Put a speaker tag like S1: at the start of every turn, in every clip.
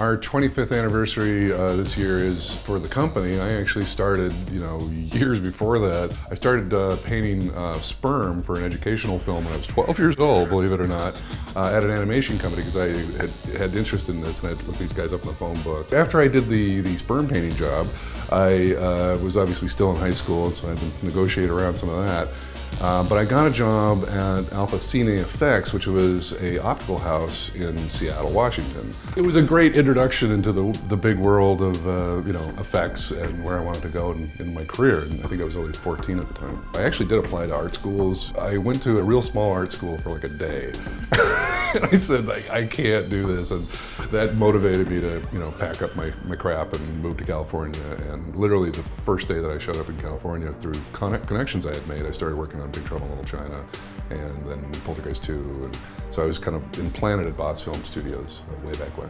S1: Our 25th anniversary this year is for the company. I actually started, years before that. I started painting sperm for an educational film when I was 12 years old, believe it or not, at an animation company because I had interest in this and I'd looked these guys up in the phone book. After I did the sperm painting job, I was obviously still in high school, and so I had to negotiate around some of that. But I got a job at FEARnet, which was an optical house in Seattle, Washington. It was a great introduction into the big world of effects and where I wanted to go in my career. And I think I was only 14 at the time. I actually did apply to art schools. I went to a real small art school for like a day. And I said, I can't do this, and that motivated me to, pack up my crap and move to California. And literally the first day that I showed up in California, through connections I had made, I started working on Big Trouble in Little China, and then Poltergeist 2, and so I was kind of implanted at Boss Film Studios way back when.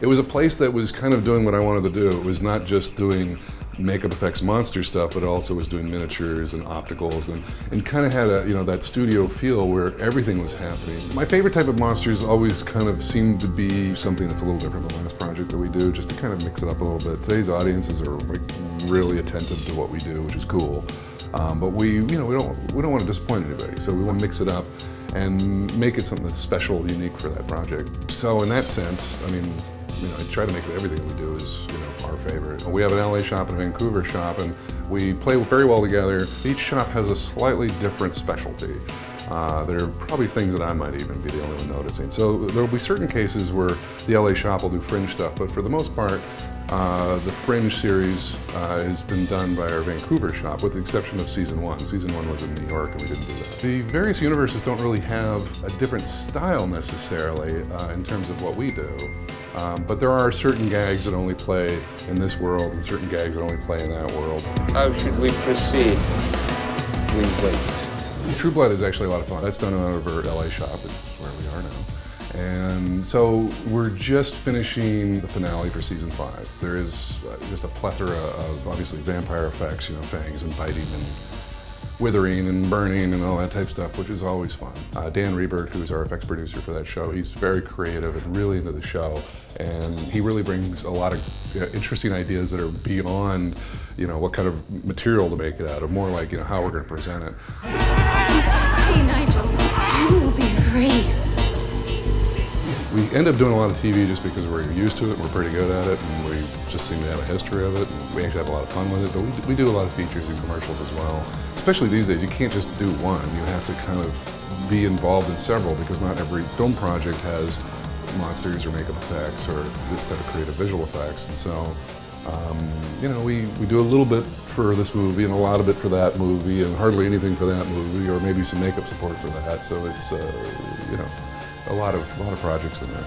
S1: It was a place that was kind of doing what I wanted to do. It was not just doing makeup effects monster stuff, but it also was doing miniatures and opticals, and kind of had a, that studio feel where everything was happening. My favorite type of monsters always kind of seem to be something that's a little different than the last project that we do, just to kind of mix it up a little bit. Today's audiences are really attentive to what we do, which is cool. But we don't want to disappoint anybody, so we want to mix it up and make it something that's special, unique for that project. So in that sense, I try to make everything we do is, our favorite. We have an LA shop and a Vancouver shop, and we play very well together. Each shop has a slightly different specialty. There are probably things that I might even be the only one noticing. So there will be certain cases where the LA shop will do Fringe stuff, but for the most part, the Fringe series has been done by our Vancouver shop, with the exception of season 1. Season 1 was in New York, and we didn't do that. The various universes don't really have a different style necessarily in terms of what we do. But there are certain gags that only play in this world and certain gags that only play in that world.
S2: How should we proceed? We wait.
S1: True Blood is actually a lot of fun. That's done out of our LA shop, which is where we are now. And so we're just finishing the finale for season 5. There is just a plethora of obviously vampire effects, fangs and biting and withering and burning and all that type of stuff, which is always fun. Dan Rebert, who's our effects producer for that show, he's very creative and really into the show, and he really brings a lot of interesting ideas that are beyond, what kind of material to make it out of, more like, how we're going to present it.
S3: It's okay, Nigel. Soon we'll be free.
S1: We end up doing a lot of TV just because we're used to it, we're pretty good at it, and we just seem to have a history of it, and we actually have a lot of fun with it, but we do a lot of features and commercials as well. Especially these days, you can't just do one. You have to kind of be involved in several, because not every film project has monsters or makeup effects or this type of creative visual effects, and so we do a little bit for this movie and a lot of it for that movie and hardly anything for that movie, or maybe some makeup support for that, so it's, a lot of projects in there.